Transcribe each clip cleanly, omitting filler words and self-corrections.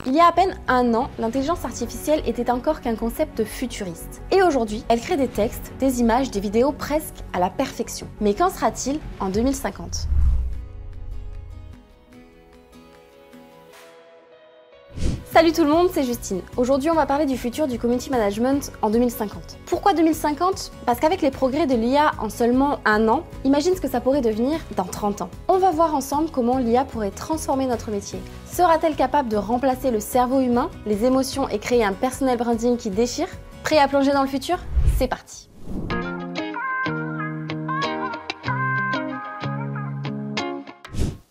Il y a à peine un an, l'intelligence artificielle était encore qu'un concept futuriste. Et aujourd'hui, elle crée des textes, des images, des vidéos presque à la perfection. Mais qu'en sera-t-il en 2050 ? Salut tout le monde, c'est Justine. Aujourd'hui, on va parler du futur du community management en 2050. Pourquoi 2050 ? Parce qu'avec les progrès de l'IA en seulement un an, imagine ce que ça pourrait devenir dans 30 ans. On va voir ensemble comment l'IA pourrait transformer notre métier. Sera-t-elle capable de remplacer le cerveau humain, les émotions et créer un personal branding qui déchire ? Prêt à plonger dans le futur ? C'est parti.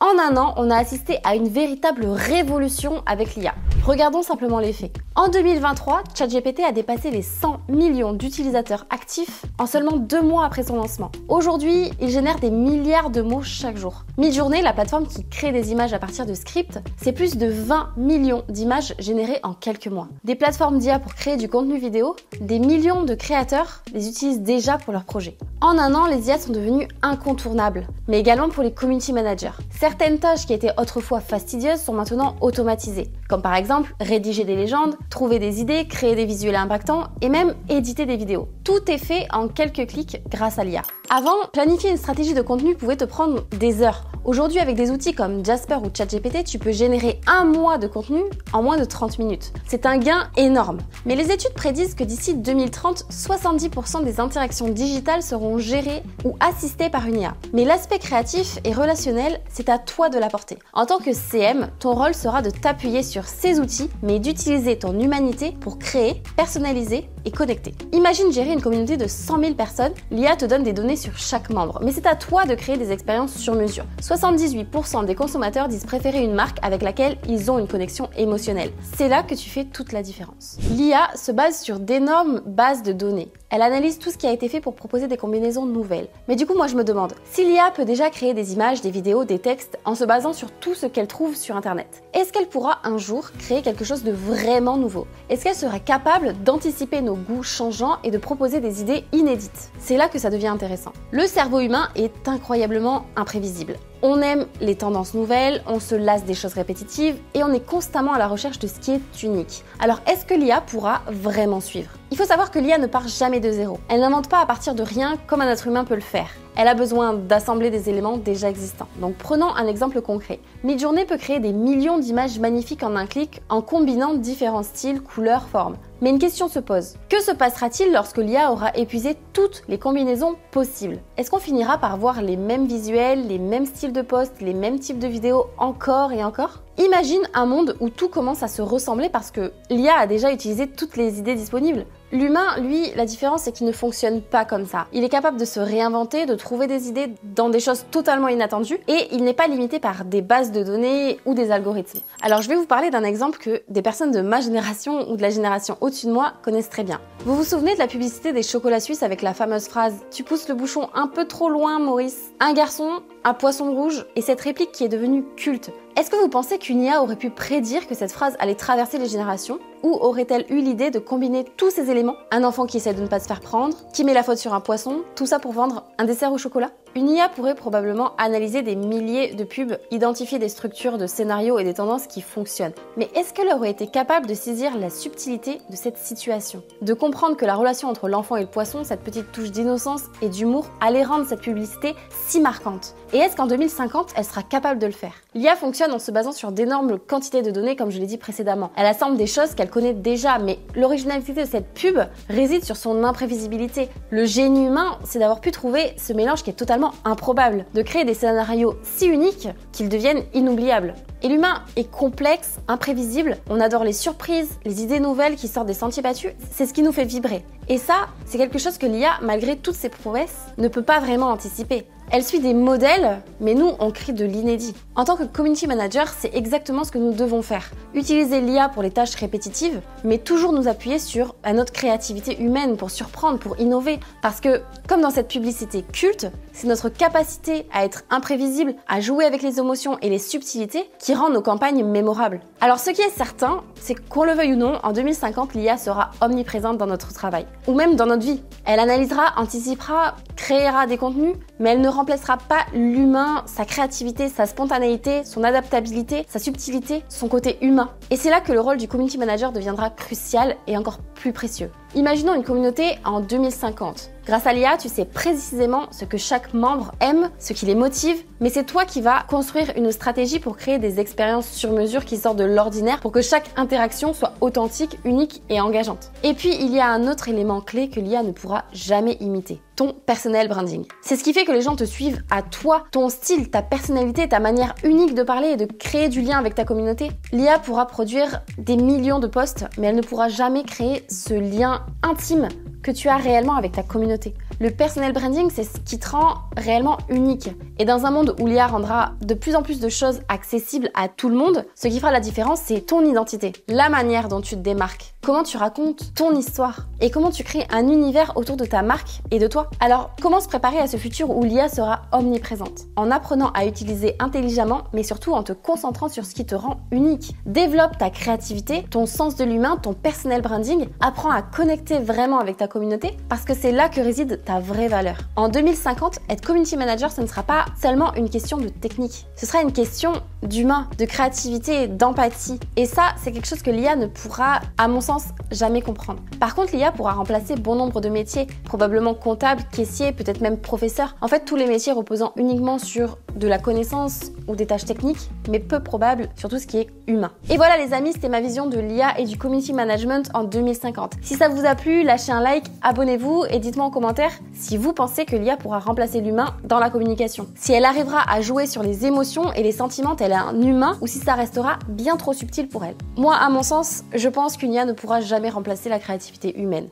En un an, on a assisté à une véritable révolution avec l'IA. Regardons simplement les faits. En 2023, ChatGPT a dépassé les 100 millions d'utilisateurs actifs en seulement 2 mois après son lancement. Aujourd'hui, il génère des milliards de mots chaque jour. Midjourney, la plateforme qui crée des images à partir de scripts, c'est plus de 20 millions d'images générées en quelques mois. Des plateformes d'IA pour créer du contenu vidéo, des millions de créateurs les utilisent déjà pour leurs projets. En un an, les IA sont devenues incontournables, mais également pour les community managers. Certaines tâches qui étaient autrefois fastidieuses sont maintenant automatisées, comme par exemple rédiger des légendes, trouver des idées, créer des visuels impactants et même éditer des vidéos. Tout est fait en quelques clics grâce à l'IA. Avant, planifier une stratégie de contenu pouvait te prendre des heures. Aujourd'hui, avec des outils comme Jasper ou ChatGPT, tu peux générer 1 mois de contenu en moins de 30 minutes. C'est un gain énorme. Mais les études prédisent que d'ici 2030, 70% des interactions digitales seront gérées ou assistées par une IA. Mais l'aspect créatif et relationnel, c'est à toi de l'apporter. En tant que CM, ton rôle sera de t'appuyer sur ces outils, mais d'utiliser ton humanité pour créer, personnaliser et connecter. Imagine gérer une communauté de 100 000 personnes, l'IA te donne des données sur chaque membre, mais c'est à toi de créer des expériences sur mesure. 78% des consommateurs disent préférer une marque avec laquelle ils ont une connexion émotionnelle. C'est là que tu fais toute la différence. L'IA se base sur d'énormes bases de données. Elle analyse tout ce qui a été fait pour proposer des combinaisons nouvelles. Mais du coup, moi je me demande, si l'IA peut déjà créer des images, des vidéos, des textes en se basant sur tout ce qu'elle trouve sur Internet, est-ce qu'elle pourra un jour créer quelque chose de vraiment nouveau ? Est-ce qu'elle sera capable d'anticiper nos goûts changeants et de proposer des idées inédites ? C'est là que ça devient intéressant. Le cerveau humain est incroyablement imprévisible. On aime les tendances nouvelles, on se lasse des choses répétitives et on est constamment à la recherche de ce qui est unique. Alors est-ce que l'IA pourra vraiment suivre ? Il faut savoir que l'IA ne part jamais de zéro. Elle n'invente pas à partir de rien comme un être humain peut le faire. Elle a besoin d'assembler des éléments déjà existants. Donc prenons un exemple concret. Midjourney peut créer des millions d'images magnifiques en un clic en combinant différents styles, couleurs, formes. Mais une question se pose. Que se passera-t-il lorsque l'IA aura épuisé toutes les combinaisons possibles ? Est-ce qu'on finira par voir les mêmes visuels, les mêmes styles de posts, les mêmes types de vidéos encore et encore ? Imagine un monde où tout commence à se ressembler parce que l'IA a déjà utilisé toutes les idées disponibles. L'humain, lui, la différence c'est qu'il ne fonctionne pas comme ça. Il est capable de se réinventer, de trouver des idées dans des choses totalement inattendues et il n'est pas limité par des bases de données ou des algorithmes. Alors je vais vous parler d'un exemple que des personnes de ma génération ou de la génération au-dessus de moi connaissent très bien. Vous vous souvenez de la publicité des chocolats suisses avec la fameuse phrase « Tu pousses le bouchon un peu trop loin, Maurice ». Un garçon, un poisson rouge et cette réplique qui est devenue culte. Est-ce que vous pensez qu'une IA aurait pu prédire que cette phrase allait traverser les générations ? Ou aurait-elle eu l'idée de combiner tous ces éléments ? Un enfant qui essaie de ne pas se faire prendre, qui met la faute sur un poisson, tout ça pour vendre un dessert au chocolat ? Une IA pourrait probablement analyser des milliers de pubs, identifier des structures de scénarios et des tendances qui fonctionnent. Mais est-ce qu'elle aurait été capable de saisir la subtilité de cette situation ? De comprendre que la relation entre l'enfant et le poisson, cette petite touche d'innocence et d'humour, allait rendre cette publicité si marquante ? Et est-ce qu'en 2050, elle sera capable de le faire ? L'IA fonctionne en se basant sur d'énormes quantités de données, comme je l'ai dit précédemment. Elle assemble des choses qu'elle connaît déjà, mais l'originalité de cette pub réside sur son imprévisibilité. Le génie humain, c'est d'avoir pu trouver ce mélange qui est totalement improbable, de créer des scénarios si uniques qu'ils deviennent inoubliables. Et l'humain est complexe, imprévisible, on adore les surprises, les idées nouvelles qui sortent des sentiers battus, c'est ce qui nous fait vibrer. Et ça, c'est quelque chose que l'IA, malgré toutes ses prouesses, ne peut pas vraiment anticiper. Elle suit des modèles, mais nous, on crée de l'inédit. En tant que community manager, c'est exactement ce que nous devons faire. Utiliser l'IA pour les tâches répétitives, mais toujours nous appuyer sur notre créativité humaine pour surprendre, pour innover. Parce que, comme dans cette publicité culte, c'est notre capacité à être imprévisible, à jouer avec les émotions et les subtilités qui rend nos campagnes mémorables. Alors ce qui est certain, c'est qu'on le veuille ou non, en 2050, l'IA sera omniprésente dans notre travail, ou même dans notre vie. Elle analysera, anticipera, créera des contenus, mais elle ne remplacera pas l'humain, sa créativité, sa spontanéité, son adaptabilité, sa subtilité, son côté humain. Et c'est là que le rôle du community manager deviendra crucial et encore plus précieux. Imaginons une communauté en 2050. Grâce à l'IA, tu sais précisément ce que chaque membre aime, ce qui les motive, mais c'est toi qui vas construire une stratégie pour créer des expériences sur mesure qui sortent de l'ordinaire pour que chaque interaction soit authentique, unique et engageante. Et puis, il y a un autre élément clé que l'IA ne pourra jamais imiter. Ton personal branding. C'est ce qui fait que les gens te suivent à toi, ton style, ta personnalité, ta manière unique de parler et de créer du lien avec ta communauté. L'IA pourra produire des millions de posts, mais elle ne pourra jamais créer ce lien intime que tu as réellement avec ta communauté. Le personal branding, c'est ce qui te rend réellement unique. Et dans un monde où l'IA rendra de plus en plus de choses accessibles à tout le monde, ce qui fera la différence, c'est ton identité, la manière dont tu te démarques, comment tu racontes ton histoire et comment tu crées un univers autour de ta marque et de toi. Alors, comment se préparer à ce futur où l'IA sera omniprésente? En apprenant à utiliser intelligemment, mais surtout en te concentrant sur ce qui te rend unique. Développe ta créativité, ton sens de l'humain, ton personal branding. Apprends à connecter vraiment avec ta communauté parce que c'est là que réside ta vraie valeur. En 2050, être community manager, ce ne sera pas seulement une question de technique. Ce sera une question d'humain, de créativité, d'empathie. Et ça, c'est quelque chose que l'IA ne pourra, à mon sens, jamais comprendre. Par contre, l'IA pourra remplacer bon nombre de métiers, probablement comptable, caissier, peut-être même professeur. En fait, tous les métiers reposant uniquement sur de la connaissance ou des tâches techniques, mais peu probables sur tout ce qui est humain. Et voilà les amis, c'était ma vision de l'IA et du community management en 2050. Si ça vous a plu, lâchez un like, abonnez-vous et dites-moi en commentaire si vous pensez que l'IA pourra remplacer l'humain dans la communication. Si elle arrivera à jouer sur les émotions et les sentiments tel un humain ou si ça restera bien trop subtil pour elle. Moi, à mon sens, je pense qu'une IA ne pourra jamais remplacer la créativité humaine.